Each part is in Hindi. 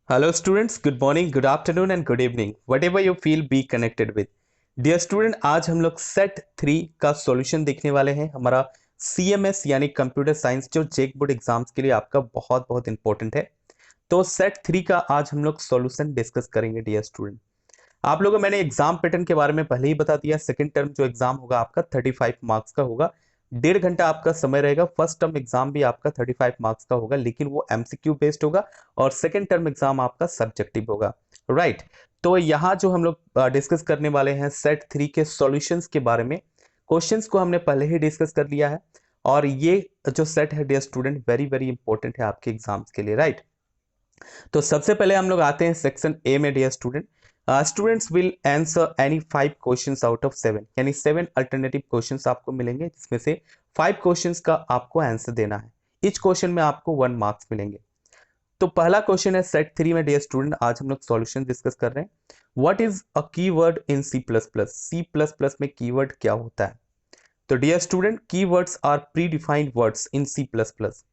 Hello students, good morning, good afternoon and good evening. Whatever you feel, be connected with. Dear student, आज हम लोग सेट 3 का सॉल्यूशन देखने वाले हैं। हमारा CMS यानी कंप्यूटर साइंस जो जेक बोर्ड एग्जाम्स के लिए आपका बहुत बहुत इंपॉर्टेंट है। तो सेट 3 का आज हम लोग सॉल्यूशन डिस्कस करेंगे डियर स्टूडेंट। आप लोगों को मैंने एग्जाम पैटर्न के बारे में पहले ही बता दिया। सेकंड टर्म जो एग्जाम होगा आपका 35 मार्क्स का होगा। 1.5 घंटा आपका समय रहेगा। फर्स्ट टर्म एग्जाम भी आपका 35 मार्क्स का होगा, लेकिन वो MCQ बेस्ड होगा। और सेकंड टर्म एग्जाम आपका सब्जेक्टिव होगा। राइट। तो यहाँ जो हम लोग डिस्कस करने वाले हैं सेट 3 के सॉल्यूशंस के बारे में। क्वेश्चंस को हमने पहले ही डिस्कस कर लिया है। और ये जो सेट है dear student very very important है आपके एग्जाम्स के लिए। राइट। तो सबसे पहले हम लोग आते हैं सेक्शन ए में dear student. Students will answer any 5 questions out of 7, यानी 7 अल्टरनेटिव क्वेश्चंस आपको मिलेंगे, जिसमें से 5 क्वेश्चंस का आपको आंसर देना है। ईच क्वेश्चन में आपको 1 मार्क्स मिलेंगे। तो पहला क्वेश्चन है सेट 3 में डियर स्टूडेंट। आज हम लोग सॉल्यूशन डिस्कस कर रहे हैं। What is a keyword in C plus plus? C plus plus में कीवर्ड क्या होता है? तो dear student, keywords are predefined words in C plus plus.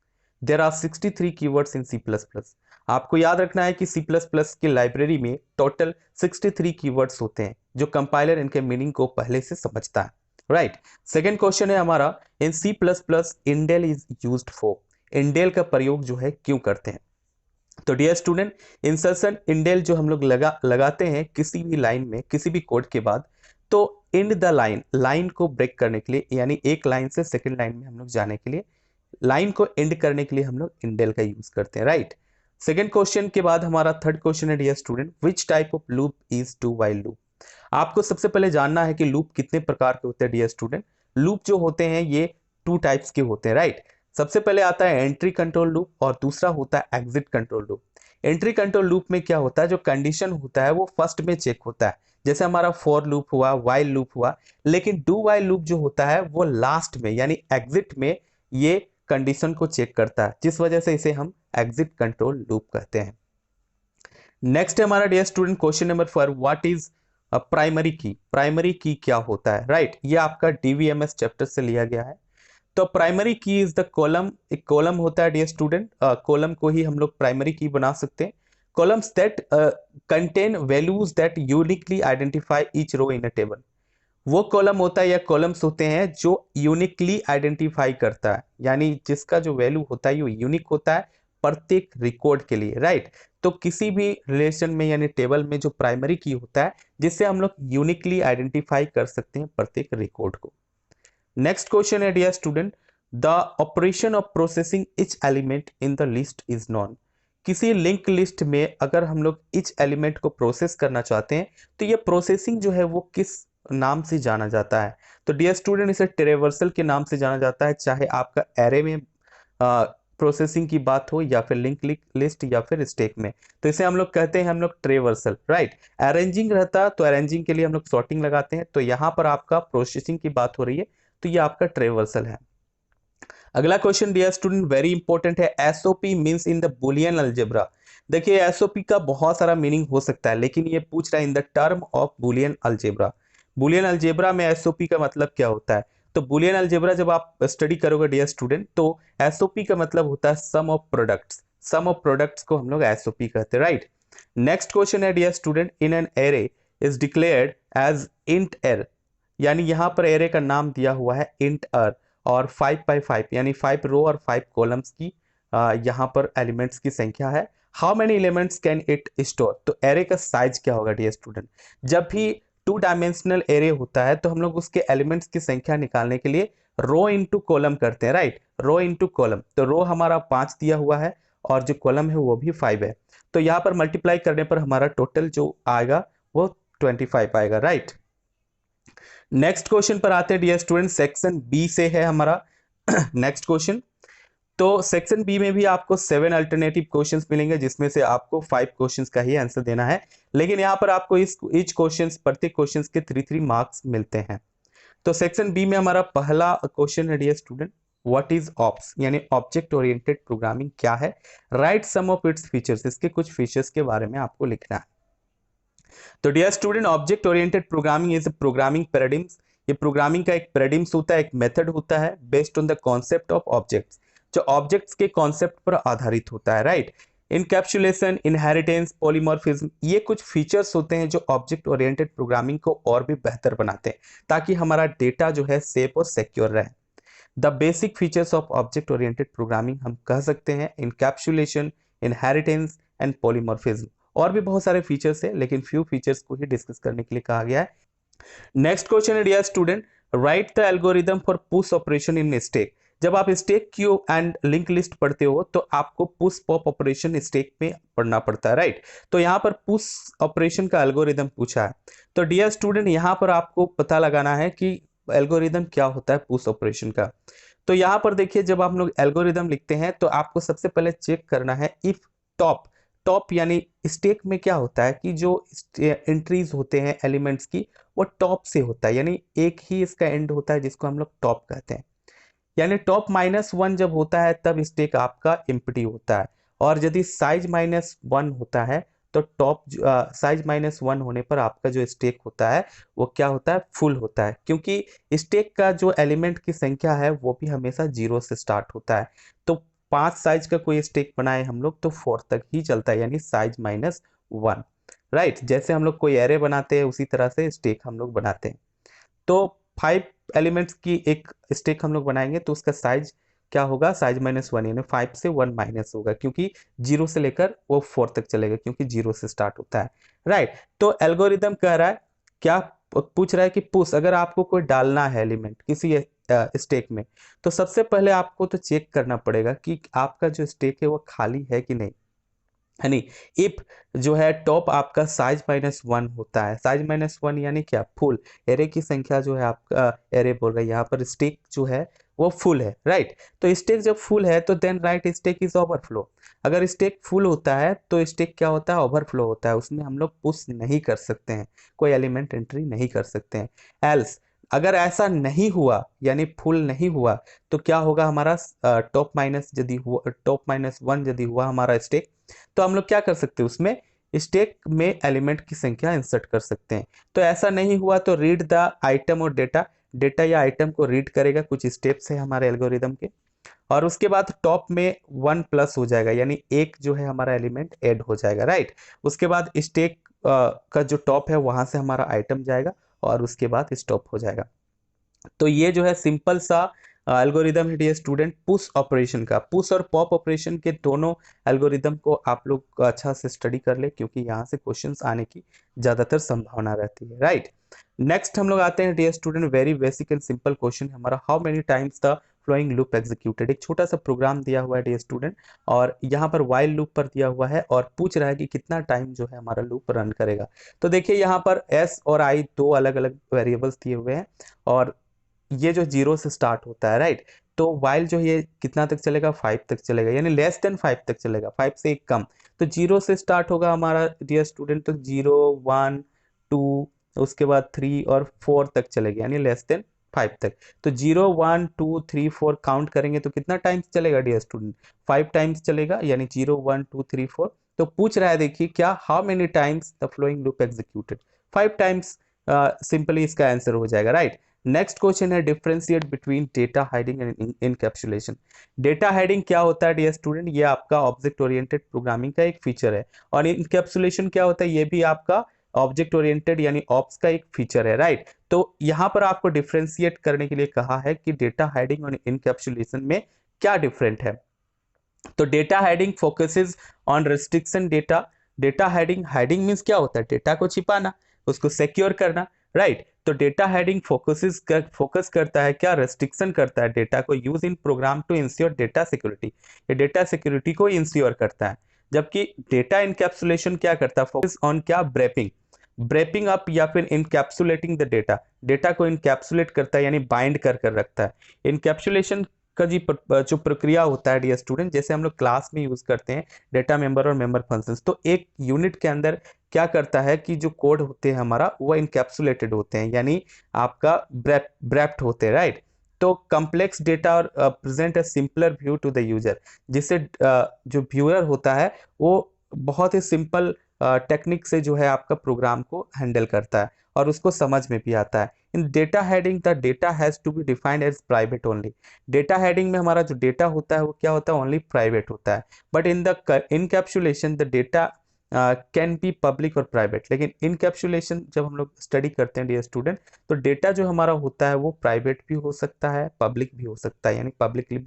There are 63 keywords in C plus plus. आपको याद रखना है कि सी प्लस प्लस की लाइब्रेरी में टोटल 63 कीवर्ड्स होते हैं, जो कंपाइलर इनके मीनिंग को पहले से समझता है। राइट। सेकेंड क्वेश्चन है हमारा, इन सी प्लस प्लस इंडेल इज यूज्ड फॉर। इंडेल का प्रयोग जो है क्यों करते हैं? तो डियर स्टूडेंट, इंसर्शन इंडेल जो हम लोग लगाते हैं किसी भी लाइन में, किसी भी कोड के बाद, तो इंड द लाइन, लाइन को ब्रेक करने के लिए, यानी एक लाइन से सेकंड लाइन में हम लोग जाने के लिए, लाइन को एंड करने के लिए हम लोग इंडेल का यूज करते हैं। राइट। सेकंड क्वेश्चन के बाद हमारा थर्ड क्वेश्चन है dear student, which type of loop is do while loop? आपको सबसे पहले जानना है कि लूप कितने प्रकार के होते हैं डियर स्टूडेंट। लूप जो होते हैं ये 2 टाइप्स के होते हैं। राइट। सबसे पहले आता है एंट्री कंट्रोल लूप और दूसरा होता है exit control loop. Entry control loop में क्या होता है, जो कंडीशन होता है वो फर्स्ट में चेक होता है, जैसे हमारा फॉर लूप हुआ, व्हाइल लूप हुआ। लेकिन डू व्हाइल लूप जो होता है वो लास्ट में यानी एग्जिट में ये कंडीशन को चेक करता है, जिस वजह से इसे हम एग्जिट कंट्रोल लूप कहते हैं। नेक्स्ट है हमारा dear student question number 4, what is primary key? Primary key क्या होता है? राइट। ये आपका DVMS चैप्टर से लिया गया है। तो primary key is the column. एक कॉलम होता है डियर स्टूडेंट, कॉलम को ही हम लोग प्राइमरी की बना सकते हैं। Columns that contain values that uniquely identify each row in a table. वो कॉलम होता है या कॉलम्स होते हैं जो यूनिकली आइडेंटिफाई करता है, यानी जिसका जो वैल्यू होता है वो यूनिक होता है प्रत्येक रिकॉर्ड के लिए। राइट। तो किसी भी रिलेशन में यानी टेबल में जो प्राइमरी की होता है, जिससे हम लोग यूनिकली आइडेंटिफाई कर सकते हैं प्रत्येक रिकॉर्ड को। नेक्स्ट क्वेश्चन है dear student, the operation of processing each element in the list is known. किसी लिंक लिस्ट में अगर हम लोग इच एलिमेंट को प्रोसेस करना चाहते हैं, तो ये प्रोसेसिंग जो है वो किस नाम से जाना जाता है? तो डियर स्टूडेंट, इसे ट्रेवर्सल के नाम से जाना जाता है, चाहे आपका एरे में प्रोसेसिंग की बात हो या फिर लिंक लिस्ट या फिर स्टैक में। तो इसे हम लोग कहते हैं हम लोग ट्रेवर्सल। राइट। अरेंजिंग रहता तो अरेंजिंग के लिए हम लोग सॉर्टिंग लगाते हैं, तो यहाँ पर आपका प्रोसेसिंग की बात हो रही है, तो ये आपका ट्रेवर्सल है। अगला question dear student very important है, SOP means in the boolean algebra. देखिए एसओपी का बहुत सारा मीनिंग हो सकता है, लेकिन ये पूछ रहा है in the term of Boolean algebra. Boolean algebra में एसओपी का मतलब क्या होता है? तो बुलियन अलजेब्रा जब आप स्टडी करोगे डियर स्टूडेंट, तो एसओपी का मतलब होता है sum of products. Sum of products को हम लोग एसओपी कहते हैं। राइट। नेक्स्ट क्वेश्चन है dear student, in an array is declared as int arr, यानी यहाँ पर एरे का नाम दिया हुआ है इंट अर, और 5 by 5 यानी 5 रो और 5 कॉलम्स की यहाँ पर एलिमेंट्स की संख्या है। How many elements can it store? तो एरे का साइज क्या होगा डियर स्टूडेंट? जब भी 2 डायमेंशनल एरे होता है तो हम लोग उसके एलिमेंट्स की संख्या निकालने के लिए रो इंटू कॉलम करते हैं। राइट। रो इंटू कॉलम, तो रो हमारा 5 दिया हुआ है और जो कॉलम है वो भी 5 है, तो यहाँ पर मल्टीप्लाई करने पर हमारा टोटल जो आएगा वो 25 आएगा। राइट। नेक्स्ट क्वेश्चन पर आते हैं डियर स्टूडेंट, सेक्शन बी से है हमारा नेक्स्ट क्वेश्चन। तो सेक्शन बी में भी आपको 7 अल्टरनेटिव क्वेश्चंस मिलेंगे, जिसमें से आपको 5 क्वेश्चंस का ही आंसर देना है, लेकिन यहाँ पर आपको इस ईच क्वेश्चंस प्रत्येक क्वेश्चंस के 3 मार्क्स मिलते हैं। तो सेक्शन बी में हमारा पहला क्वेश्चन है dear student, what is OOPs, यानी ऑब्जेक्ट ओरिएंटेड प्रोग्रामिंग क्या है? Write some of its features, इसके कुछ फीचर्स के बारे में आपको लिखना है। तो dear student, object oriented programming is programming paradigms. ये प्रोग्रामिंग का एक पैराडिम्स होता है, एक मेथड होता है based on the concept of objects, जो ऑब्जेक्ट्स के कॉन्सेप्ट पर आधारित होता है। राइट। इनकैप्सुलेशन, इनहेरिटेंस, पॉलीमॉर्फिज्म, ये कुछ फीचर्स होते हैं जो ऑब्जेक्ट ओरिएंटेड प्रोग्रामिंग को और भी बेहतर बनाते हैं ताकि हमारा डेटा जो है सेफ और सिक्योर रहे। The basic features of object oriented programming हम कह सकते हैं इनकैप्सुलेशन, इनहेरिटेंस एंड पॉलीमॉर्फिज्म। और भी बहुत सारे फीचर्स है लेकिन फ्यू फीचर्स को ही डिस्कस करने के लिए कहा गया है। नेक्स्ट क्वेश्चन है dear student, write the algorithm for push operation in stack. जब आप stack queue and link list पढ़ते हो तो आपको पुश पॉप ऑपरेशन स्टैक में पढ़ना पड़ता है, राइट। तो यहाँ पर पुश ऑपरेशन का एल्गोरिदम पूछा है। तो डियर स्टूडेंट यहाँ पर आपको पता लगाना है कि एल्गोरिदम क्या होता है पुश ऑपरेशन का। तो यहाँ पर देखिए, जब आप लोग एल्गोरिदम लिखते हैं तो आपको सबसे पहले चेक करना है इफ टॉप। टॉप यानी स्टैक में क्या होता है कि जो एंट्रीज होते हैं एलिमेंट्स की वो टॉप से होता है, यानी एक ही इसका एंड होता है जिसको हम लोग टॉप कहते हैं। यानी टॉप -1 जब होता है तब स्टैक आपका एम्प्टी होता है, और यदि साइज -1 होता है तो टॉप साइज -1 होने पर आपका जो स्टैक होता है वो क्या होता है, फुल होता है, क्योंकि स्टैक का जो एलिमेंट की संख्या है वो भी हमेशा 0 से स्टार्ट होता है। तो 5 साइज का कोई स्टैक बनाए हम लोग तो 4 तक ही चलता है, यानी साइज -1, राइट। जैसे हम लोग कोई एरे बनाते हैं उसी तरह से स्टैक हम लोग बनाते हैं। तो 5 एलिमेंट्स की एक स्टैक हम लोग बनाएंगे तो उसका साइज क्या होगा, साइज -1, यानी 5 से 1 माइनस होगा, क्योंकि 0 से लेकर वो 4 तक चलेगा, क्योंकि 0 से स्टार्ट होता है, राइट। तो एल्गोरिदम कह रहा है, क्या पूछ रहा है कि पुश, अगर आपको कोई डालना है एलिमेंट किसी स्टैक में तो सबसे पहले आपको तो चेक करना पड़ेगा कि आपका जो स्टैक है वो खाली है कि नहीं, है नहीं। इफ जो है टॉप आपका साइज -1 होता है, साइज -1 यानी क्या, फुल। एरे की संख्या जो है आपका, एरे बोल रहे हैं यहाँ पर, स्टैक जो है वो फुल है, राइट। तो स्टैक जब फुल है तो then write stack is overflow. अगर स्टैक फुल होता है तो स्टैक क्या होता है, ओवरफ्लो होता है, उसमें हम लोग पुश नहीं कर सकते हैं, कोई एलिमेंट एंट्री नहीं कर सकते हैं। एल्स, अगर ऐसा नहीं हुआ यानी फुल नहीं हुआ तो क्या होगा, हमारा टॉप माइनस यदि हुआ, टॉप -1 यदि हुआ हमारा स्टैक, तो हम लोग क्या कर सकते हैं, उसमें स्टैक में एलिमेंट की संख्या इंसर्ट कर सकते हैं। तो ऐसा नहीं हुआ तो रीड द आइटम और डेटा, डेटा या आइटम को रीड करेगा, कुछ स्टेप्स है हमारे एल्गोरिदम के, और उसके बाद टॉप में 1 प्लस हो जाएगा, यानी एक जो है हमारा एलिमेंट ऐड हो जाएगा, राइट। उसके बाद स्टैक का जो टॉप है वहां से हमारा आइटम जाएगा और उसके बाद स्टॉप हो जाएगा। तो ये जो है सिंपल सा एल्गोरिदम है डियर स्टूडेंट पुश ऑपरेशन का। पुश और पॉप ऑपरेशन के दोनों एल्गोरिदम को आप लोग अच्छा से स्टडी कर ले, क्योंकि यहाँ से क्वेश्चंस आने की ज्यादातर संभावना रहती है, राइट। नेक्स्ट हम लोग आते हैं dear student, very basic and simple question हमारा, how many times the following loop executed. एक छोटा सा प्रोग्राम दिया हुआ है डियर स्टूडेंट, और यहाँ पर वाइल लूप पर दिया हुआ है और पूछ रहा है कि कितना टाइम जो है हमारा लूप रन करेगा। तो देखिए यहाँ पर एस और आई दो अलग अलग वेरिएबल्स दिए हुए हैं, और ये जो 0 से स्टार्ट होता है, राइट। तो वाइल जो ये कितना तक चलेगा, 5 तक चलेगा, यानी <5 तक चलेगा, 5 से एक कम। तो 0 से स्टार्ट होगा हमारा डियर स्टूडेंट, तो 0 1 2, उसके बाद 3 और 4 तक चलेगा, यानी <5 तक। तो 0 1 2 3 4 काउंट करेंगे तो कितना टाइम्स चलेगा डियर स्टूडेंट, 5 टाइम्स चलेगा, यानी 0 1 2 3 4। तो पूछ रहा है देखिए क्या, how many times the following loop executed, 5 times, simply इसका आंसर हो जाएगा, राइट। नेक्स्ट क्वेश्चन है differentiate between data hiding and encapsulation. Data hiding क्या होता है डियर स्टूडेंट, ये आपका ऑब्जेक्ट ओरिएंटेड प्रोग्रामिंग का एक फीचर है, और इनकैप्सुलेशन क्या होता है, ये भी आपका ऑब्जेक्ट ओरिएंटेड यानी ऑप्स का एक फीचर है, राइट। तो यहाँ पर आपको डिफरेंशिएट करने के लिए कहा है कि डेटा हाइडिंग और इनकैप्सुलेशन में क्या डिफरेंट है। तो data hiding focuses on restriction data. Data hiding, hiding means क्या होता है, डेटा को छिपाना, उसको सिक्योर करना, राइट। तो डेटा हाइडिंग फोकस करता है क्या, रेस्ट्रिक्शन करता है डेटा को, use in program to ensure data security, ये डेटा सिक्योरिटी को इंश्योर करता है। जबकि डेटा इनकैप्सुलेशन क्या करता है, फोकस ऑन क्या, ब्रेपिंग, ब्रेपिंग अप या फिर इनकैप्सुलेटिंग द डेटा, डेटा को इनकैप्सुलेट करता है यानी बाइंड कर कर रखता है। इनकैप्सुलेशन का जो प्रक्रिया होता है डियर स्टूडेंट, जैसे हम लोग क्लास में यूज करते हैं डेटा मेंबर और मेंबर फंक्शंस, तो एक यूनिट के अंदर क्या करता है कि जो कोड होते हैं हमारा वो इनकैप्सुलेटेड होते हैं, यानी आपका ब्रैप्ट होते हैं, राइट। तो कम्प्लेक्स डेटा और present a simpler view to the user, जिससे जो व्यूअर होता है वो बहुत ही सिंपल टेक्निक से जो है आपका प्रोग्राम को हैंडल करता है और उसको समझ में भी आता है। In data hiding the data has to be defined as private only. Data hiding में हमारा जो डेटा होता है वो क्या होता है, ओनली प्राइवेट होता है। But in the encapsulation the data can be public और प्राइवेट। लेकिन इनकैप्सुलेशन जब हम लोग स्टडी करते हैं डियर स्टूडेंट, तो डेटा जो हमारा होता है वो प्राइवेट भी हो सकता है, पब्लिक भी हो सकता है, यानी पब्लिकली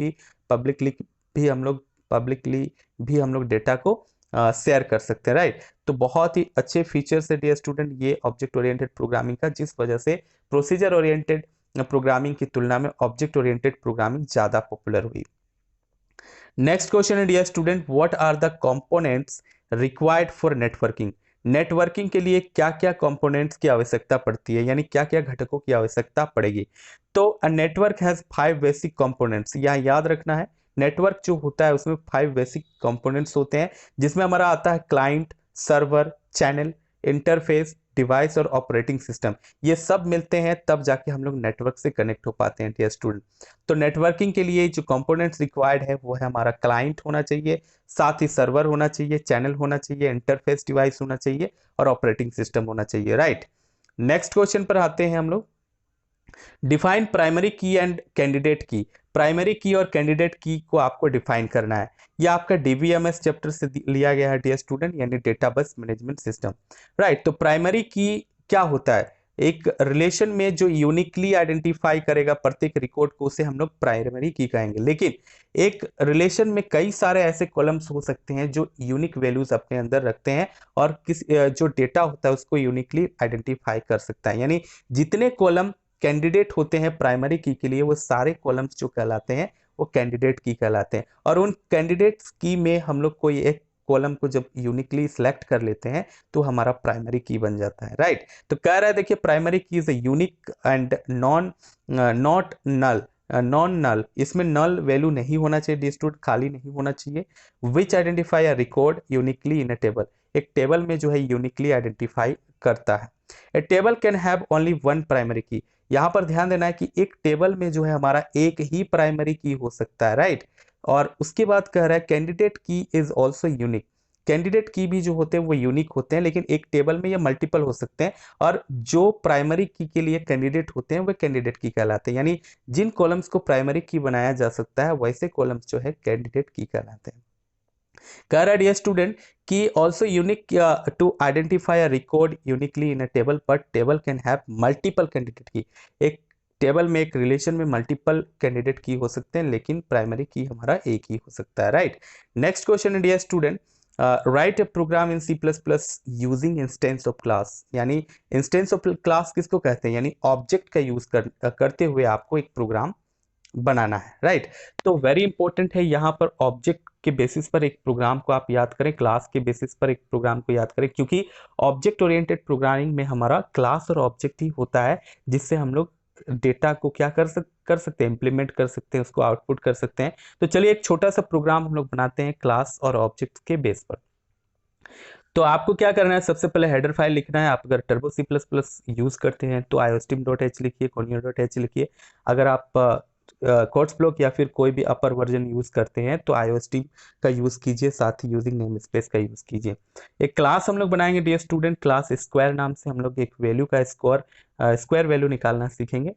भी हम लोग डेटा को शेयर कर सकते हैं, राइट। तो बहुत ही अच्छे फीचर्स है डियर स्टूडेंट ये ऑब्जेक्ट ओरिएंटेड प्रोग्रामिंग का, जिस वजह से प्रोसीजर ओरिएंटेड प्रोग्रामिंग की तुलना में ऑब्जेक्ट ओरिएंटेड प्रोग्रामिंग ज्यादा पॉपुलर हुई। नेक्स्ट क्वेश्चन है dear student, what are the components required for networking. Networking के लिए क्या क्या कंपोनेंट्स की आवश्यकता पड़ती है, यानी क्या क्या घटकों की आवश्यकता पड़ेगी। तो a network has 5 basic components. यहाँ याद रखना है, नेटवर्क जो होता है उसमें 5 बेसिक कंपोनेंट्स होते हैं, जिसमें हमारा आता है client, server, channel, interface, device और ऑपरेटिंग सिस्टम। ये सब मिलते हैं तब जाके हम लोग नेटवर्क से कनेक्ट हो पाते हैं डियर स्टूडेंट। तो नेटवर्किंग के लिए जो कंपोनेंट्स रिक्वायर्ड है वो है हमारा क्लाइंट होना चाहिए, साथ ही सर्वर होना चाहिए, चैनल होना चाहिए, इंटरफेस डिवाइस होना चाहिए और ऑपरेटिंग सिस्टम होना चाहिए, राइट। नेक्स्ट क्वेश्चन पर आते हैं हम लोग। डिफाइन प्राइमरी की एंड कैंडिडेट की। प्राइमरी की और कैंडिडेट की को आपको डिफाइन करना है। यह आपका डीबीएमएस चैप्टर से लिया गया है डियर स्टूडेंट, यानी डेटाबेस मैनेजमेंट सिस्टम, राइट। तो प्राइमरी की क्या होता है, एक रिलेशन में जो यूनिकली आइडेंटिफाई करेगा प्रत्येक रिकॉर्ड को, उसे हम लोग प्राइमरी की कहेंगे। लेकिन एक रिलेशन में कई सारे ऐसे कॉलम्स हो सकते हैं जो यूनिक वैल्यूज अपने अंदर रखते हैं और जो डेटा होता है उसको यूनिकली आइडेंटिफाई कर सकता है। यानी जितने कॉलम कैंडिडेट होते हैं प्राइमरी की के लिए, वो सारे कॉलम्स जो कहलाते हैं वो कैंडिडेट की कहलाते हैं। और उन कैंडिडेट्स की में हम लोग कोई एक कॉलम को जब यूनिकली सिलेक्ट कर लेते हैं तो हमारा प्राइमरी की बन जाता है, राइट। तो कह रहा है देखिए, primary key is a unique and not null, non null. इसमें नल वैल्यू नहीं होना चाहिए डिस्ट्रूट, खाली नहीं होना चाहिए। Which identify a record uniquely in a table. एक टेबल में जो है यूनिकली आइडेंटिफाई करता है। A table can have only one primary key. यहाँ पर ध्यान देना है कि एक टेबल में जो है हमारा एक ही प्राइमरी की हो सकता है, राइट। और उसके बाद कह रहा है कैंडिडेट की इज ऑल्सो यूनिक। कैंडिडेट की भी जो होते हैं वो यूनिक होते हैं, लेकिन एक टेबल में ये मल्टीपल हो सकते हैं। और जो प्राइमरी की के लिए कैंडिडेट होते हैं वो कैंडिडेट की कहलाते हैं। यानी जिन कॉलम्स को प्राइमरी की बनाया जा सकता है वैसे कॉलम्स जो है कैंडिडेट की कहलाते हैं। कह रहा है डियर स्टूडेंट कि also unique to identify a record uniquely in a table, but table can have multiple candidate key. एक टेबल में, एक रिलेशन में मल्टीपल कैंडिडेट की हो सकते हैं, लेकिन प्राइमरी की हमारा एक ही हो सकता है, राइट। नेक्स्ट क्वेश्चन है dear student, write a program in C++ using instance of class. यानी इंस्टेंस ऑफ क्लास किसको कहते हैं, यानी ऑब्जेक्ट का यूज करते हुए आपको एक प्रोग्राम बनाना है, राइट। तो वेरी इंपॉर्टेंट है यहाँ पर ऑब्जेक्ट के बेसिस पर एक प्रोग्राम को आप याद करें, क्लास के बेसिस पर एक प्रोग्राम को याद करें, क्योंकि ऑब्जेक्ट ओरिएंटेड प्रोग्रामिंग में हमारा क्लास और ऑब्जेक्ट ही होता है, जिससे हम लोग डेटा को क्या कर सकते हैं, इंप्लीमेंट कर सकते हैं, उसको आउटपुट कर सकते हैं। तो चलिए एक छोटा सा प्रोग्राम हम लोग बनाते हैं क्लास और ऑब्जेक्ट के बेस पर। तो आपको क्या करना है, सबसे पहले हेडर फाइल लिखना है। आप अगर टर्बो C++ यूज करते हैं तो iostim.h लिखिए, conio.h लिखिए। अगर आप कोट्स ब्लॉक या फिर कोई भी अपर वर्जन यूज करते हैं तो iostim का यूज कीजिए, साथ ही यूजिंग नेम स्पेस का यूज कीजिए। एक क्लास हम लोग बनाएंगे डियर स्टूडेंट, क्लास स्क्वायर नाम से। हम लोग एक वैल्यू का स्क्वायर वैल्यू निकालना सीखेंगे,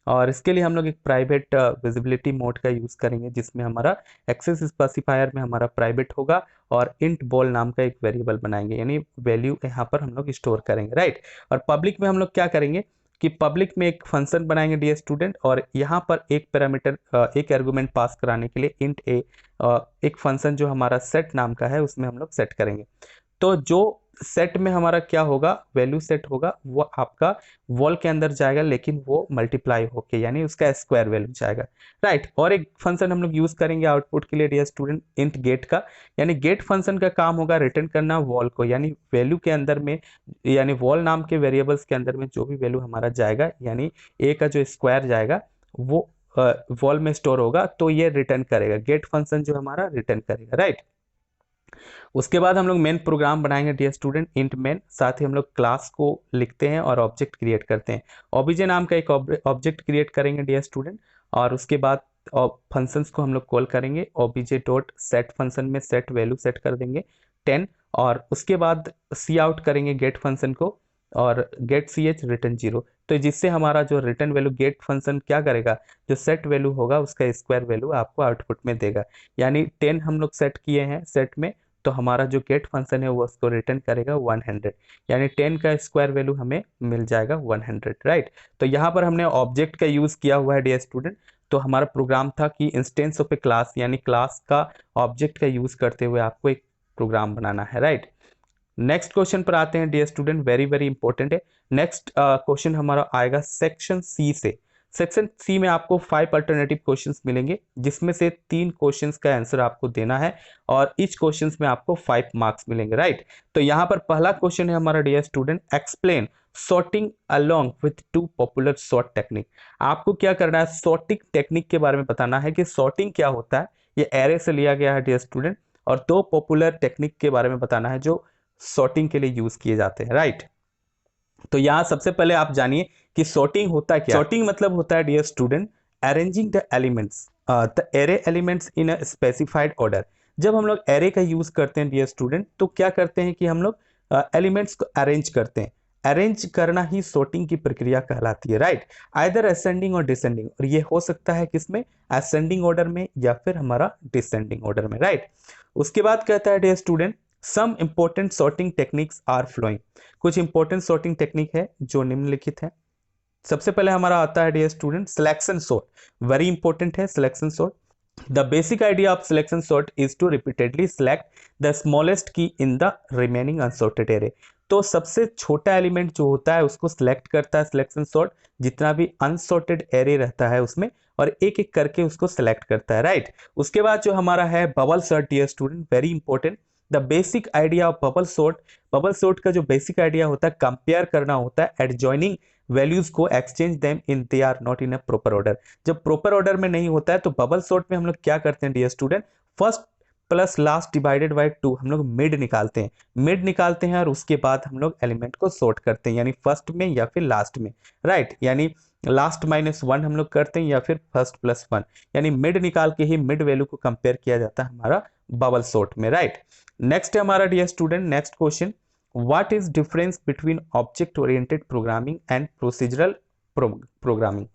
और इसके लिए हम लोग एक प्राइवेट विजिबिलिटी मोड का यूज करेंगे, जिसमें हमारा एक्सेस स्पेसिफायर में हमारा प्राइवेट होगा, और इंट बॉल नाम का एक वेरिएबल बनाएंगे, यानी वैल्यू यहाँ पर हम लोग स्टोर करेंगे, राइट। और पब्लिक में हम लोग क्या करेंगे कि पब्लिक में एक फंक्शन बनाएंगे डियर स्टूडेंट, और यहाँ पर एक पैरामीटर, एक आर्गुमेंट पास कराने के लिए इंट ए, एक फंक्शन जो हमारा सेट नाम का है उसमें हम लोग सेट करेंगे। तो जो सेट में हमारा क्या होगा, वैल्यू सेट होगा, वो आपका वॉल के अंदर जाएगा, लेकिन वो मल्टीप्लाई होके, यानी उसका स्क्वायर वैल्यू जाएगा, राइट। और एक फंक्शन हम लोग यूज करेंगे आउटपुट के लिए डियर स्टूडेंट, इंट गेट का। यानी गेट फंक्शन का काम होगा रिटर्न करना वॉल को, यानी वैल्यू के अंदर में, यानी वॉल नाम के वेरिएबल्स के अंदर में जो भी वैल्यू हमारा जाएगा, यानी ए का जो स्क्वायर जाएगा वो वॉल में स्टोर होगा, तो ये रिटर्न करेगा, गेट फंक्शन जो हमारा रिटर्न करेगा, राइट। उसके बाद हम लोग मेन प्रोग्राम बनाएंगे डियर स्टूडेंट, इंट मेन। साथ ही हम लोग क्लास को लिखते हैं और ऑब्जेक्ट क्रिएट करते हैं। ऑब्जे नाम का एक ऑब्जेक्ट क्रिएट करेंगे डियर स्टूडेंट, और उसके बाद फंक्शंस को हम लोग कॉल करेंगे। obj डॉट सेट फंक्शन में सेट वैल्यू सेट कर देंगे, 10 और उसके बाद सी आउट करेंगे गेट फंक्शन को और गेट सी एच रिटर्न 0। तो जिससे हमारा जो रिटर्न वैल्यू गेट फंक्शन क्या करेगा, जो सेट वैल्यू होगा उसका स्क्वायर वैल्यू आपको आउटपुट में देगा। यानी 10 हम लोग सेट किए हैं सेट में, तो हमारा जो गेट फंक्शन है वो उसको रिटर्न करेगा 100, यानी 10 का स्क्वायर वैल्यू हमें मिल जाएगा 100, राइट। तो यहाँ पर हमने ऑब्जेक्ट का यूज किया हुआ है डियर स्टूडेंट। तो हमारा प्रोग्राम था कि इंस्टेंस ऑफ ए क्लास यानी क्लास का ऑब्जेक्ट का यूज करते हुए आपको एक प्रोग्राम बनाना है, राइट। नेक्स्ट क्वेश्चन पर आते हैं dear student, very very important है। नेक्स्ट क्वेश्चन हमारा आएगा सेक्शन सी से। सेक्शन सी में आपको 5 अल्टरनेटिव क्वेश्चंस मिलेंगे, जिसमें से 3 क्वेश्चंस का आंसर आपको देना है और ईच क्वेश्चंस में आपको 5 मार्क्स मिलेंगे, राइट। तो यहाँ पर पहला क्वेश्चन है हमारा dear student, explain sorting along with 2 popular sort technique. आपको क्या करना है, सॉर्टिंग टेक्निक के बारे में बताना है कि सॉर्टिंग क्या होता है। ये एरे से लिया गया है डियर स्टूडेंट, और 2 पॉपुलर टेक्निक के बारे में बताना है जो सॉर्टिंग के लिए यूज किए जाते हैं, राइट। तो यहां सबसे पहले आप जानिए कि सॉर्टिंग होता क्या है। सॉर्टिंग मतलब होता है dear student, arranging the elements the array elements in a specified order. जब हम लोग एरे का यूज करते हैं डियर स्टूडेंट, तो क्या करते हैं कि हम लोग एलिमेंट्स को अरेंज करते हैं। अरेंज करना ही सॉर्टिंग की प्रक्रिया कहलाती है, राइट। आइदर असेंडिंग और डिसेंडिंग, और ये हो सकता है किसमें, असेंडिंग ऑर्डर में या फिर हमारा डिसेंडिंग ऑर्डर में, राइट। उसके बाद कहता है dear student, some important sorting techniques are following. कुछ इंपॉर्टेंट सॉर्टिंग टेक्निक है जो निम्नलिखित है। सबसे पहले हमारा आता है dear student selection sort, very important है selection sort. The basic idea of selection sort is to repeatedly select the smallest key in the remaining unsorted array. तो सबसे छोटा एलिमेंट जो होता है उसको सिलेक्ट करता है सिलेक्शन सॉर्ट, जितना भी अनसॉर्टेड एरे रहता है उसमें, और एक एक करके उसको सिलेक्ट करता है, राइट। उसके बाद जो हमारा है bubble sort dear student, very important. The basic idea of bubble sort, bubble sort का जो बेसिक आइडिया होता है कंपेयर करना होता है एडजॉइनिंग वैल्यूज को, exchange them in they are not in a proper order. जब प्रॉपर ऑर्डर में नहीं होता है तो बबल सॉर्ट में हम लोग क्या करते हैं dear student, first plus last divided by 2 हम लोग मिड निकालते हैं, मिड निकालते हैं और उसके बाद हम लोग एलिमेंट को सॉर्ट करते हैं, यानी फर्स्ट में या फिर लास्ट में, राइट। यानी लास्ट -1 हम लोग करते हैं या फिर फर्स्ट +1, यानी मिड निकाल के ही मिड वैल्यू को कंपेयर किया जाता है हमारा बबल सॉर्ट में, राइट। नेक्स्ट है हमारा dear student, next question, what is difference between object oriented programming and procedural programming.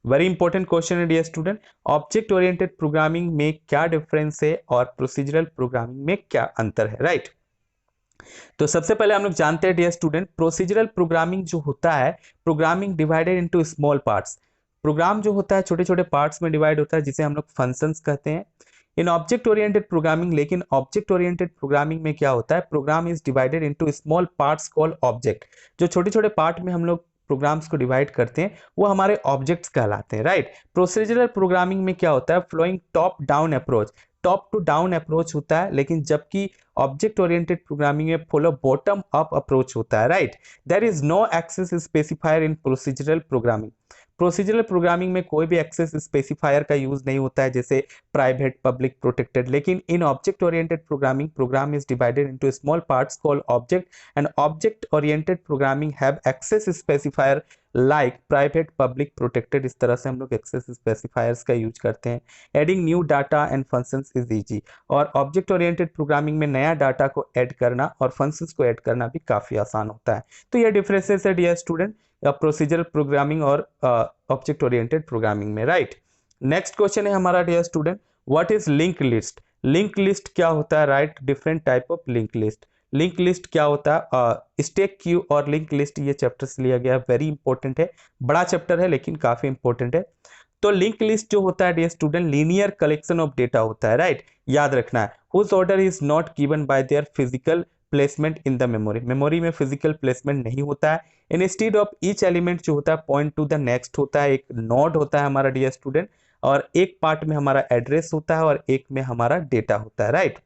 Very important question है dear student, object oriented programming में क्या डिफरेंस है और प्रोसीजरल प्रोग्रामिंग में क्या अंतर है, राइट। तो सबसे पहले हम लोग जानते हैं डियर स्टूडेंट, प्रोसीजरल प्रोग्रामिंग जो होता है, programming divided into small parts. Program जो होता है छोटे छोटे पार्ट्स में डिवाइड होता है, जिसे हम लोग फंक्शंस कहते हैं। इन ऑब्जेक्ट ओरिएंटेड प्रोग्रामिंग, लेकिन ऑब्जेक्ट ओरिएंटेड प्रोग्रामिंग में क्या होता है, program is divided into small parts called object. जो छोटे छोटे पार्ट में हम लोग प्रोग्राम्स को डिवाइड करते हैं वो हमारे ऑब्जेक्ट्स कहलाते हैं, राइट। प्रोसीजरल प्रोग्रामिंग में क्या होता है, following top down approach, top to down approach होता है, लेकिन जबकि ऑब्जेक्ट ओरिएंटेड प्रोग्रामिंग में फॉलो बॉटम अप अप्रोच होता है, right. There is no access specifier in procedural programming. Procedural programming में कोई भी एक्सेस स्पेसिफायर का यूज नहीं होता है, जैसे प्राइवेट, पब्लिक, प्रोटेक्टेड। लेकिन in object oriented programming, program is divided into small parts called object, and object oriented programming have access specifier like private, public, protected. इस तरह से हम लोग एक्सेस स्पेसिफायर्स का यूज करते हैं। Adding new data and functions is easy, और ऑब्जेक्ट ओरिएंटेड प्रोग्रामिंग में नया डाटा को ऐड करना और फंक्शंस को ऐड करना भी काफी आसान होता है। तो ये डिफरेंसेस है डियर स्टूडेंट प्रोसीजरल प्रोग्रामिंग और ऑब्जेक्ट ओरिएंटेड प्रोग्रामिंग में, राइट। नेक्स्ट क्वेश्चन है हमारा dear student, what is link list. Link list क्या होता है, right. Different type of link list. Link list क्या होता है, स्टैक क्यू और लिंक लिस्ट, ये चैप्टर से लिया गया, वेरी इंपॉर्टेंट है, बड़ा चैप्टर है लेकिन काफी इंपॉर्टेंट है। तो लिंक लिस्ट जो होता है dear student, linear collection of data होता है, राइट। याद रखना है, whose order is not given by their physical placement in the memory. Memory में फिजिकल प्लेसमेंट नहीं होता है। इंस्टेड ऑफ ईच एलिमेंट जो होता है पॉइंट टू द नेक्स्ट होता है, एक नोड होता है हमारा डियर स्टूडेंट, और एक पार्ट में हमारा एड्रेस होता है और एक में हमारा डेटा होता है, राइट।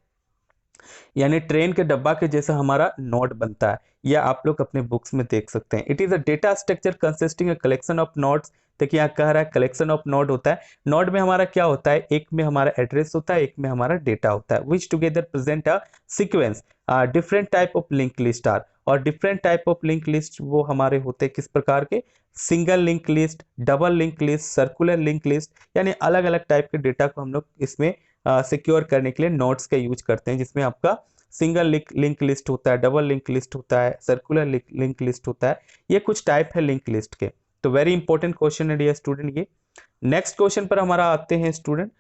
यानी ट्रेन के डब्बा के जैसा हमारा नोड बनता है, यह आप लोग अपने बुक्स में देख सकते हैं। It is a data structure consisting a collection of nodes. देखिए यहाँ कह रहा है कलेक्शन ऑफ नोड होता है। नोड में हमारा क्या होता है, एक में हमारा एड्रेस होता है, एक में हमारा डेटा होता है, which together present a sequence. Different type of link list are, और different type of link list वो हमारे होते हैं किस प्रकार के, single link list, double link list, circular link list, यानी अलग अलग टाइप के डेटा को हम लोग इसमें सिक्योर करने के लिए नोड्स का यूज करते हैं, जिसमें आपका सिंगल लिंक लिस्ट होता है, डबल लिंक लिस्ट होता है, सर्कुलर लिंक लिस्ट होता है। ये कुछ टाइप है लिंक लिस्ट के। तो वेरी इंपॉर्टेंट क्वेश्चन है डियर स्टूडेंट ये। नेक्स्ट क्वेश्चन पर हमारा आते हैं student,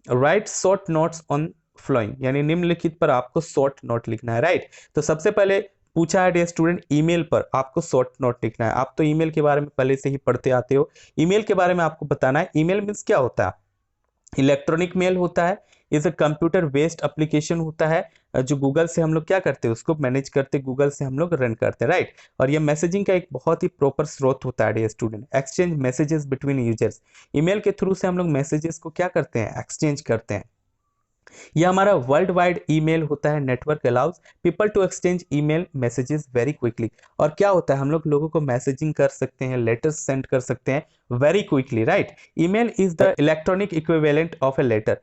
write short notes on following, यानी निम्नलिखित पर आपको शॉर्ट नोट लिखना है, राइट। तो सबसे पहले पूछा है डियर स्टूडेंट, ईमेल पर आपको शॉर्ट नोट लिखना है। आप तो ईमेल के बारे में पहले से ही पढ़ते आते हो, ईमेल के बारे में आपको बताना है। ईमेल मीन्स क्या होता है? इलेक्ट्रॉनिक मेल होता है, is a computer based application होता है, जो गूगल से हम लोग क्या करते हैं, उसको मैनेज करते, गूगल से हम लोग रन करते हैं, राइट। और ये मैसेजिंग का एक बहुत ही प्रॉपर स्रोत होता है dear student. Exchange messages between users, email के थ्रू से हम लोग मैसेजेस को क्या करते हैं, एक्सचेंज करते हैं। ये हमारा वर्ल्ड वाइड ईमेल होता है, network allows people to exchange email messages very quickly. और क्या होता है, हम लोग लोगों को मैसेजिंग कर सकते हैं, लेटर्स सेंड कर सकते हैं very quickly, right. Email is the electronic equivalent of a letter,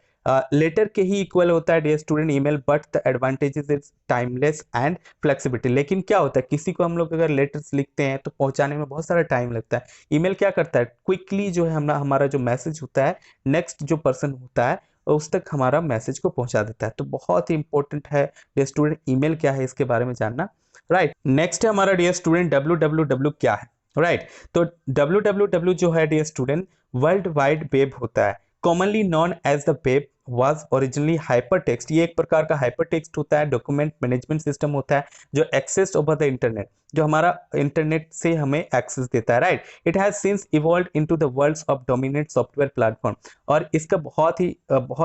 letter के ही इक्वल होता है dear student email, but the advantages is timeless and flexibility. लेकिन क्या होता है, किसी को हम लोग अगर लेटर्स लिखते हैं तो पहुंचाने में बहुत सारा टाइम लगता है। ईमेल क्या करता है, क्विकली जो है हमारा जो मैसेज होता है, नेक्स्ट जो पर्सन होता है उस तक हमारा मैसेज को पहुंचा देता है। तो बहुत ही इंपॉर्टेंट है डियर स्टूडेंट, ईमेल क्या है इसके बारे में जानना, राइट। नेक्स्ट है हमारा डियर स्टूडेंट www क्या है, राइट। तो www जो है dear student world wide web होता है, commonly known as the web was originally hyper text. ये एक प्रकार का हाइपर टेक्स्ट होता है, डॉक्यूमेंट मैनेजमेंट सिस्टम होता है जो एक्सेस ओवर द इंटरनेट, जो हमारा इंटरनेट से हमें एक्सेस देता है, right. It has since evolved into the world's of dominant software platform. और इसका बहुत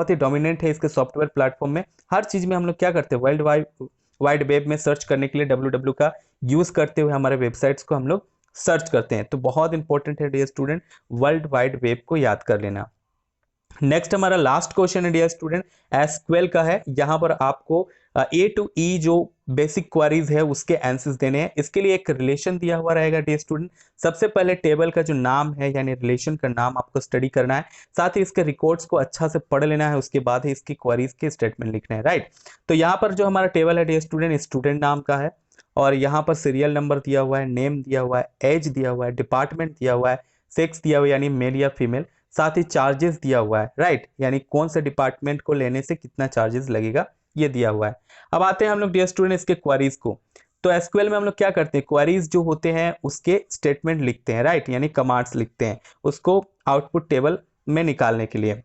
ही डोमिनेंट है इसके सॉफ्टवेयर प्लेटफॉर्म में। हर चीज में हम लोग क्या करते हैं, वर्ल्ड वाइड वेब में सर्च करने के लिए www का यूज करते हुए हमारे वेबसाइट्स को हम लोग सर्च करते हैं। तो बहुत इंपॉर्टेंट है dear student, world wide web को याद कर लेना। नेक्स्ट हमारा लास्ट क्वेश्चन है डियर स्टूडेंट, एसक्यूएल का है। यहाँ पर आपको ए टू ई जो बेसिक क्वेरीज है उसके आंसर्स देने हैं। इसके लिए एक रिलेशन दिया हुआ रहेगा डियर स्टूडेंट। सबसे पहले टेबल का जो नाम है यानी रिलेशन का नाम आपको स्टडी करना है, साथ ही इसके रिकॉर्ड्स को अच्छा से पढ़ लेना है, उसके बाद ही इसकी क्वेरीज के स्टेटमेंट लिखना है, राइट। तो यहाँ पर जो हमारा टेबल है डियर स्टूडेंट, स्टूडेंट नाम का है, और यहाँ पर सीरियल नंबर दिया हुआ है, नेम दिया हुआ है, एज दिया हुआ है, डिपार्टमेंट दिया हुआ है, सेक्स दिया हुआ है यानी मेल या फीमेल, साथ ही चार्जेस दिया हुआ है, राइट, यानी कौन से डिपार्टमेंट को लेने से कितना चार्जेस लगेगा ये दिया हुआ है। अब आते हैं हम लोग डियर स्टूडेंट इसके क्वेरीज को। तो एसक्यूएल में हम लोग क्या करते हैं, क्वेरीज जो होते हैं उसके स्टेटमेंट लिखते हैं, राइट, यानी कमांड्स लिखते हैं उसको आउटपुट टेबल में निकालने के लिए।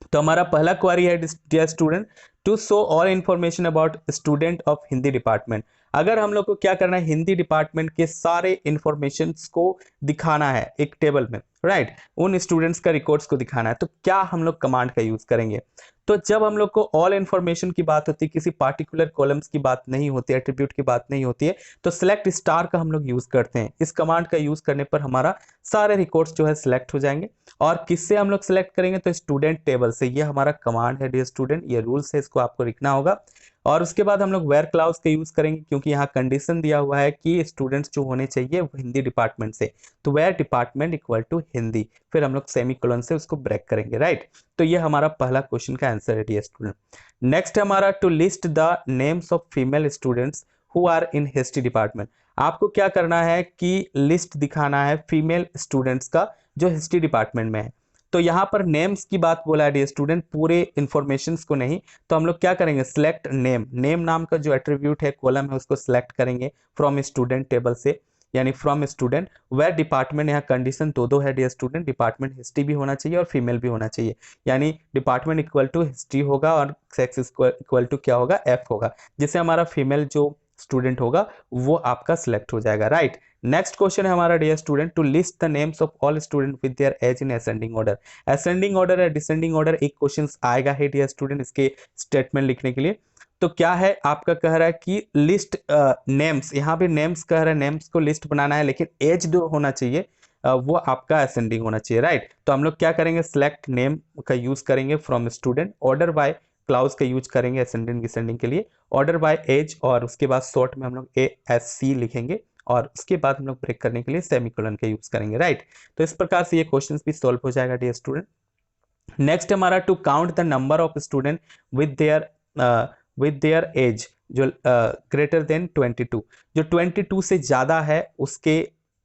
तो हमारा पहला क्वेरी है dear student, to show all information about student of Hindi department. अगर हम लोग को क्या करना है, हिंदी डिपार्टमेंट के सारे इंफॉर्मेशन को दिखाना है एक टेबल में, राइट, उन स्टूडेंट्स का रिकॉर्ड्स को दिखाना है, तो क्या हम लोग कमांड का यूज करेंगे। तो जब हम लोग को ऑल इंफॉर्मेशन की बात होती है, किसी पार्टिकुलर कॉलम्स की बात नहीं होती है, एट्रीब्यूट की बात नहीं होती है, तो सिलेक्ट स्टार का हम लोग यूज करते हैं। इस कमांड का यूज करने पर हमारा सारे रिकॉर्ड्स जो है सिलेक्ट हो जाएंगे। और किससे हम लोग सिलेक्ट करेंगे, तो स्टूडेंट टेबल से। ये हमारा कमांड है डियर स्टूडेंट, ये रूल्स है, इसको आपको लिखना होगा। और उसके बाद हम लोग वेयर क्लाउज का यूज करेंगे, क्योंकि यहाँ कंडीशन दिया हुआ है कि स्टूडेंट्स जो होने चाहिए वो हिंदी डिपार्टमेंट से, तो where department equal to Hindi, फिर हम लोग सेमीकोलन से उसको ब्रेक करेंगे, राइट। तो ये हमारा पहला क्वेश्चन का आंसर है डियर स्टूडेंट। नेक्स्ट हमारा, to list the names of female students who are in history department. आपको क्या करना है कि लिस्ट दिखाना है फीमेल स्टूडेंट्स का जो हिस्ट्री डिपार्टमेंट में है। तो यहाँ पर नेम्स की बात बोला है डियर स्टूडेंट, पूरे इंफॉर्मेशंस को नहीं। तो हम लोग क्या करेंगे, सिलेक्ट नेम, नेम नाम का जो एट्रीब्यूट है, कॉलम है, उसको सिलेक्ट करेंगे फ्रॉम स्टूडेंट टेबल से, यानी फ्रॉम स्टूडेंट। वेयर डिपार्टमेंट, यहाँ कंडीशन दो है डियर स्टूडेंट, डिपार्टमेंट हिस्ट्री भी होना चाहिए और फीमेल भी होना चाहिए, यानी डिपार्टमेंट इक्वल टू हिस्ट्री होगा और सेक्स इक्वल टू क्या होगा, एफ होगा, जिससे हमारा फीमेल जो स्टूडेंट होगा वो आपका सिलेक्ट हो जाएगा, राइट। नेक्स्ट क्वेश्चन है हमारा dear student, to list the names of all student with their age in ascending order. Ascending order या डिसेंडिंग ऑर्डर एक क्वेश्चन आएगा है डियर स्टूडेंट इसके स्टेटमेंट लिखने के लिए। तो क्या है, आपका कह रहा है कि लिस्ट नेम्स, यहाँ पे नेम्स कह रहा है, नेम्स को लिस्ट बनाना है, लेकिन एज जो होना चाहिए वो आपका असेंडिंग होना चाहिए, राइट। तो हम लोग क्या करेंगे, सिलेक्ट नेम का यूज करेंगे from student, order by clause का यूज करेंगे असेंडिंग डिसेंडिंग के लिए, ऑर्डर बाय एज, और उसके बाद शॉर्ट में हम लोग ASC लिखेंगे, और उसके बाद हम लोग ब्रेक करने के लिए सेमीकोलन का यूज करेंगे, राइट। तो इस प्रकार से ये क्वेश्चंस भी सॉल्व हो जाएगा डियर स्टूडेंट। नेक्स्ट हमारा, to count the number of student with their age जो ग्रेटर देन 22, जो 22 से ज्यादा है उसके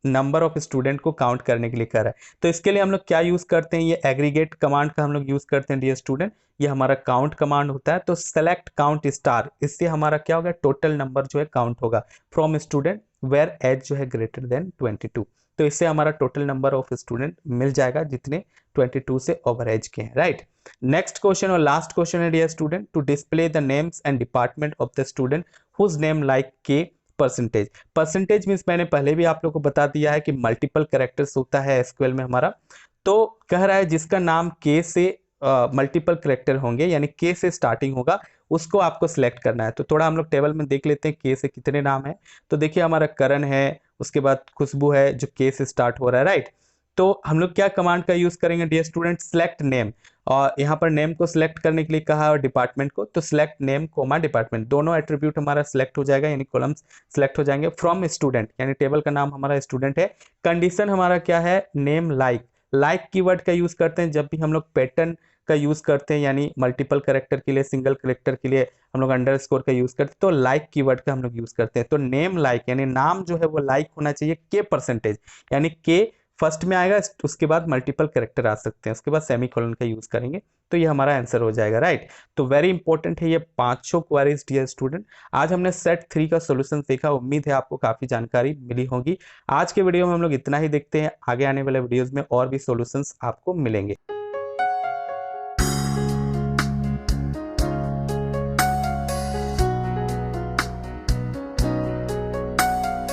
नंबर ऑफ स्टूडेंट को काउंट करने के लिए कर रहा है। तो इसके लिए हम लोग क्या यूज करते हैं, ये एग्रीगेट कमांड का हम लोग यूज करते हैं डियर स्टूडेंट। ये हमारा काउंट कमांड होता है। तो सेलेक्ट काउंट स्टार, इससे हमारा क्या होगा, टोटल नंबर जो है काउंट होगा फ्रॉम स्टूडेंट वेयर एज जो है ग्रेटर देन 22। तो इससे हमारा टोटल नंबर ऑफ स्टूडेंट मिल जाएगा जितने 22 से ओवर एज के हैं, राइट। नेक्स्ट क्वेश्चन और लास्ट क्वेश्चन है dear student, to display the names and department of the student whose name like K percentage. Percentage means मैंने पहले भी आप लोग को बता दिया है कि मल्टीपल कैरेक्टर्स होता है एसक्यूएल में हमारा। तो कह रहा है जिसका नाम के से मल्टीपल कैरेक्टर होंगे, यानी के से स्टार्टिंग होगा, उसको आपको सिलेक्ट करना है। तो थोड़ा हम लोग टेबल में देख लेते हैं के से कितने नाम है। तो देखिए हमारा करण है, उसके बाद खुशबू है जो के से स्टार्ट हो रहा है, राइट। तो हम लोग क्या कमांड का यूज करेंगे डियर स्टूडेंट, सिलेक्ट नेम। और यहाँ पर नेम को सिलेक्ट करने के लिए कहा और डिपार्टमेंट को, तो सिलेक्ट नेम कोमा डिपार्टमेंट, दोनों एट्रीब्यूट हमारा सिलेक्ट हो जाएगा, यानी कॉलम्स सिलेक्ट हो जाएंगे। फ्रॉम स्टूडेंट, यानी टेबल का नाम हमारा स्टूडेंट है। कंडीशन हमारा क्या है, नेम लाइक। लाइक कीवर्ड का यूज करते हैं जब भी हम लोग पैटर्न का यूज करते हैं, यानी मल्टीपल कैरेक्टर के लिए, सिंगल कैरेक्टर के लिए हम लोग अंडरस्कोर का यूज करते हैं, तो लाइक कीवर्ड का हम लोग यूज करते हैं। तो नेम लाइक यानी नाम जो है वो लाइक होना चाहिए के परसेंटेज, यानी के फर्स्ट में आएगा, उसके बाद मल्टीपल कैरेक्टर आ सकते हैं, उसके बाद सेमीकोलन का यूज करेंगे। तो ये हमारा आंसर हो जाएगा, राइट। तो वेरी इंपॉर्टेंट है ये पांचों क्वेरीज डियर स्टूडेंट। आज हमने सेट 3 का सॉल्यूशन देखा, उम्मीद है आपको काफी जानकारी मिली होगी। आज के वीडियो में हम लोग इतना ही देखते हैं, आगे आने वाले वीडियोस में और भी सॉल्यूशंस आपको मिलेंगे।